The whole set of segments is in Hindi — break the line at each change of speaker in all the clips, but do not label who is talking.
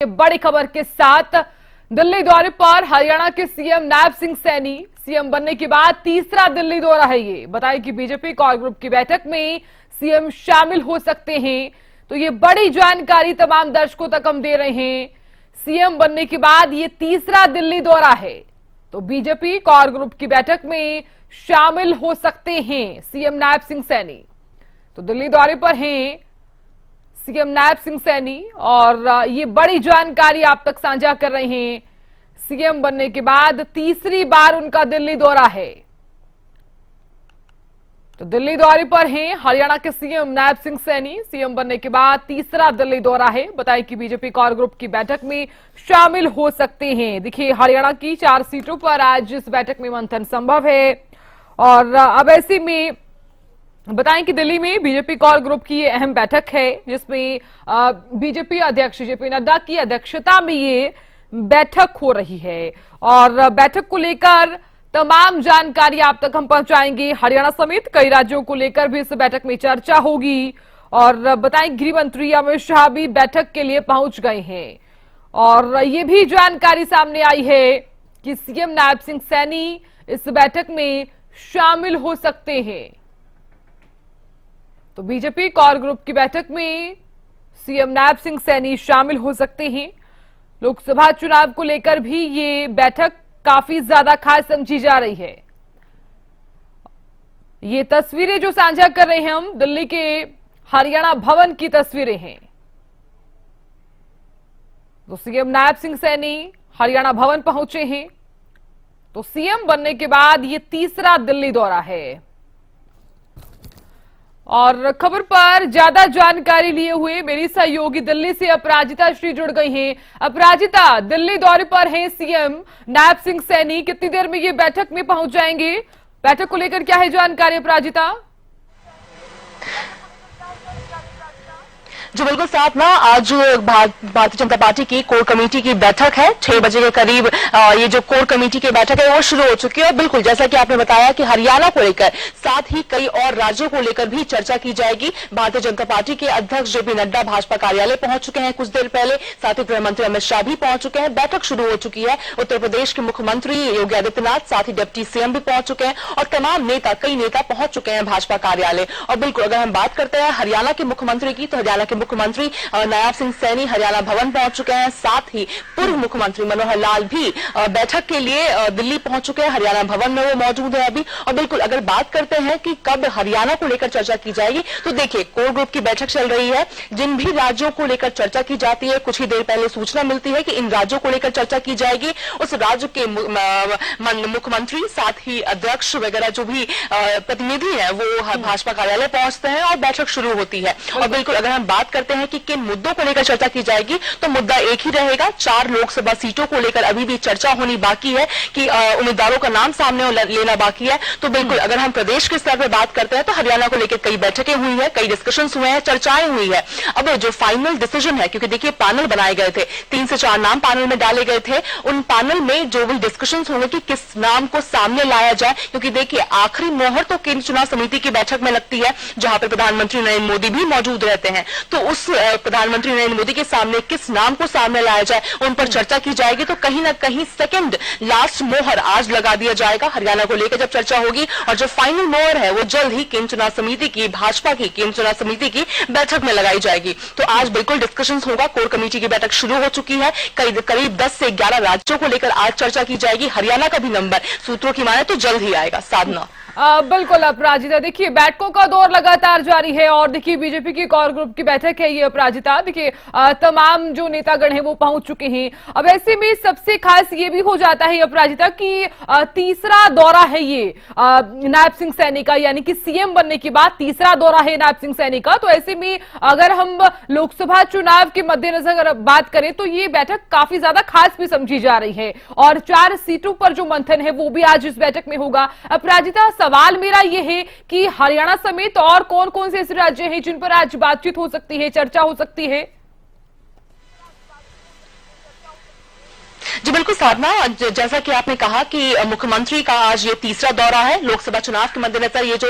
बड़ी खबर के साथ दिल्ली दौरे पर हरियाणा के सीएम नायब सिंह सैनी सीएम बनने के बाद तीसरा दिल्ली दौरा है। ये बताएं कि बीजेपी कोर ग्रुप की बैठक में सीएम शामिल हो सकते हैं। तो ये बड़ी जानकारी तमाम दर्शकों तक हम दे रहे हैं। सीएम बनने के बाद ये तीसरा दिल्ली दौरा है, तो बीजेपी कोर ग्रुप की बैठक में शामिल हो सकते हैं सीएम नायब सिंह सैनी। तो दिल्ली दौरे पर हैं सीएम नायब सिंह सैनी और ये बड़ी जानकारी आप तक साझा कर रहे हैं। सीएम बनने के बाद तीसरी बार उनका दिल्ली दौरा है। तो दिल्ली दौरे पर हैं हरियाणा के सीएम नायब सिंह सैनी। सीएम बनने के बाद तीसरा दिल्ली दौरा है। बताएं कि बीजेपी कोर ग्रुप की बैठक में शामिल हो सकते हैं। देखिए, हरियाणा की 4 सीटों पर आज इस बैठक में मंथन संभव है और अब ऐसे में बताएं कि दिल्ली में बीजेपी कोर ग्रुप की ये अहम बैठक है, जिसमें बीजेपी अध्यक्ष जेपी नड्डा की अध्यक्षता में ये बैठक हो रही है और बैठक को लेकर तमाम जानकारी आप तक हम पहुंचाएंगे। हरियाणा समेत कई राज्यों को लेकर भी इस बैठक में चर्चा होगी और बताएं गृह मंत्री अमित शाह भी बैठक के लिए पहुंच गए हैं और ये भी जानकारी सामने आई है कि सीएम नायब सिंह सैनी इस बैठक में शामिल हो सकते हैं। तो बीजेपी कोर ग्रुप की बैठक में सीएम नायब सिंह सैनी शामिल हो सकते हैं। लोकसभा चुनाव को लेकर भी ये बैठक काफी ज्यादा खास समझी जा रही है। ये तस्वीरें जो साझा कर रहे हैं हम, दिल्ली के हरियाणा भवन की तस्वीरें हैं। तो सीएम नायब सिंह सैनी हरियाणा भवन पहुंचे हैं। तो सीएम बनने के बाद ये तीसरा दिल्ली दौरा है और खबर पर ज्यादा जानकारी लिए हुए मेरी सहयोगी दिल्ली से अपराजिता श्री जुड़ गई हैं। अपराजिता, दिल्ली दौरे पर हैं सीएम नायब सिंह सैनी, कितनी देर में ये बैठक में पहुंच जाएंगे? बैठक को लेकर क्या है जानकारी अपराजिता?
जो बिल्कुल साथ ना आज भारतीय जनता पार्टी की कोर कमेटी की बैठक है। 6 बजे के करीब ये जो कोर कमेटी की बैठक है वो शुरू हो चुकी है। बिल्कुल जैसा कि आपने बताया कि हरियाणा को लेकर साथ ही कई और राज्यों को लेकर भी चर्चा की जाएगी। भारतीय जनता पार्टी के अध्यक्ष जेपी नड्डा भाजपा कार्यालय पहुंच चुके हैं कुछ देर पहले, साथ ही गृह मंत्री अमित शाह भी पहुंच चुके हैं। बैठक शुरू हो चुकी है। उत्तर प्रदेश के मुख्यमंत्री योगी आदित्यनाथ, साथ ही डिप्टी सीएम भी पहुंच चुके हैं और तमाम नेता, कई नेता पहुंच चुके हैं भाजपा कार्यालय। और बिल्कुल अगर हम बात करते हैं हरियाणा के मुख्यमंत्री की, तो हरियाणा के मुख्यमंत्री नायब सिंह सैनी हरियाणा भवन पहुंच चुके हैं। साथ ही पूर्व मुख्यमंत्री मनोहर लाल भी बैठक के लिए दिल्ली पहुंच चुके हैं। हरियाणा भवन में वो मौजूद है अभी। और बिल्कुल अगर बात करते हैं कि कब हरियाणा को लेकर चर्चा की जाएगी, तो देखिए कोर ग्रुप की बैठक चल रही है। जिन भी राज्यों को लेकर चर्चा की जाती है, कुछ ही देर पहले सूचना मिलती है कि इन राज्यों को लेकर चर्चा की जाएगी। उस राज्य के मुख्यमंत्री, साथ ही अध्यक्ष वगैरह जो भी प्रतिनिधि है वो भाजपा कार्यालय पहुंचते हैं और बैठक शुरू होती है। और बिल्कुल अगर हम बात करते हैं कि किन मुद्दों को लेकर चर्चा की जाएगी, तो मुद्दा एक ही रहेगा। 4 लोकसभा सीटों को लेकर अभी भी चर्चा होनी बाकी है कि उम्मीदवारों का नाम सामने लेना बाकी है। तो बिल्कुल अगर हम प्रदेश के स्तर पर बात करते हैं तो हरियाणा को लेकर कई बैठकें हुई है, कई डिस्कशंस हुए हैं, चर्चाएं हुई है। अब जो फाइनल डिसीजन है, क्योंकि देखिए पैनल बनाए गए थे, 3 से 4 नाम पैनल में डाले गए थे। उन पैनल में जो भी डिस्कशंस होंगे कि किस नाम को सामने लाया जाए, क्योंकि देखिए आखिरी मोहर तो केंद्र चुनाव समिति की बैठक में लगती है, जहां पर प्रधानमंत्री नरेंद्र मोदी भी मौजूद रहते हैं। तो उस प्रधानमंत्री नरेंद्र मोदी के सामने किस नाम को सामने लाया जाए, उन पर चर्चा की जाएगी। तो कहीं ना कहीं सेकंड लास्ट मोहर आज लगा दिया जाएगा हरियाणा को लेकर जब चर्चा होगी। और जो फाइनल मोहर है वो जल्द ही केंद्र चुनाव समिति की, भाजपा की केंद्र चुनाव समिति की बैठक में लगाई जाएगी। तो आज बिल्कुल डिस्कशंस होगा। कोर कमेटी की बैठक शुरू हो चुकी है। करीब 10 से 11 राज्यों को लेकर आज चर्चा की जाएगी। हरियाणा का भी नंबर सूत्रों की माने तो जल्द ही आएगा। साधना
बिल्कुल अपराजिता, देखिए बैठकों का दौर लगातार जारी है और देखिए बीजेपी की कोर ग्रुप की बैठक है ये अपराजिता। देखिए तमाम जो नेतागण हैं वो पहुंच चुके हैं। अब ऐसे में सबसे खास ये भी हो जाता है अपराजिता कि तीसरा दौरा है ये नायब सिंह सैनी का, यानी कि सीएम बनने के बाद तीसरा दौरा है नायब सिंह सैनी का। तो ऐसे में अगर हम लोकसभा चुनाव के मद्देनजर बात करें तो ये बैठक काफी ज्यादा खास भी समझी जा रही है और 4 सीटों पर जो मंथन है वो भी आज इस बैठक में होगा। अपराजिता, सवाल मेरा यह है कि हरियाणा समेत और कौन कौन से ऐसे राज्य हैं जिन पर आज बातचीत हो सकती है, चर्चा हो सकती है?
जी बिल्कुल। बिल्कुल साधना, जैसा कि आपने कहा कि मुख्यमंत्री का आज ये तीसरा दौरा है लोकसभा चुनाव के मद्देनजर। ये जो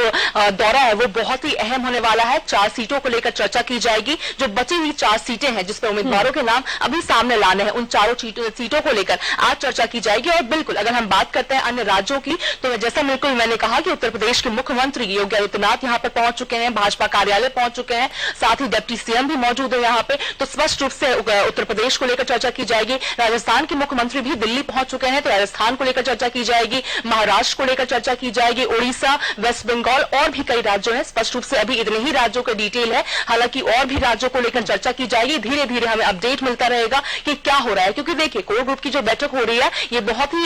दौरा है वो बहुत ही अहम होने वाला है। 4 सीटों को लेकर चर्चा की जाएगी। जो बची हुई 4 सीटें हैं जिसपे उम्मीदवारों के नाम अभी सामने लाने हैं, उन चारों सीटों को लेकर आज चर्चा की जाएगी। और बिल्कुल अगर हम बात करते हैं अन्य राज्यों की, तो जैसा मैंने कहा कि उत्तर प्रदेश के मुख्यमंत्री योगी आदित्यनाथ यहाँ पर पहुंच चुके हैं, भाजपा कार्यालय पहुंच चुके हैं, साथ ही डिप्टी सीएम भी मौजूद है यहाँ पे। तो स्पष्ट रूप से उत्तर प्रदेश को लेकर चर्चा की जाएगी। राजस्थान के मुख्यमंत्री भी दिल्ली पहुंच चुके हैं, तो राजस्थान को लेकर चर्चा की जाएगी। महाराष्ट्र को लेकर चर्चा की जाएगी, उड़ीसा, वेस्ट बंगाल और भी कई राज्यों हैं। स्पष्ट रूप से अभी इतने ही राज्यों का डिटेल है, हालांकि और भी राज्यों को लेकर चर्चा की जाएगी। धीरे धीरे हमें अपडेट मिलता रहेगा कि क्या हो रहा है, क्योंकि देखिए कोर ग्रुप की जो बैठक हो रही है ये बहुत ही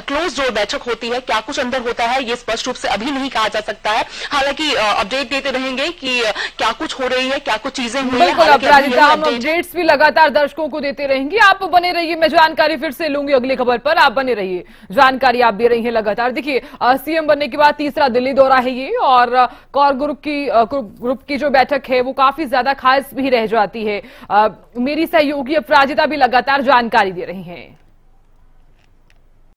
क्लोज डोर बैठक होती है। क्या कुछ अंदर होता है ये स्पष्ट रूप से अभी नहीं कहा जा सकता है, हालांकि अपडेट देते रहेंगे कि क्या कुछ हो रही है, क्या कुछ चीजें हुई हैं।
बिल्कुल अपराजिता, हम अपडेट्स भी लगातार दर्शकों को देते रहेंगे। आप बने रहिए, मैं जानकारी फिर से लूंगी अगली खबर पर। आप बने रहिए, जानकारी आप दे रही हैं लगातार। देखिए सीएम बनने के बाद तीसरा दिल्ली दौरा है ये, और कोर ग्रुप की जो बैठक है वो काफी ज्यादा खास भी रह जाती है। मेरी सहयोगी अपराजिता भी लगातार जानकारी दे रही हैं।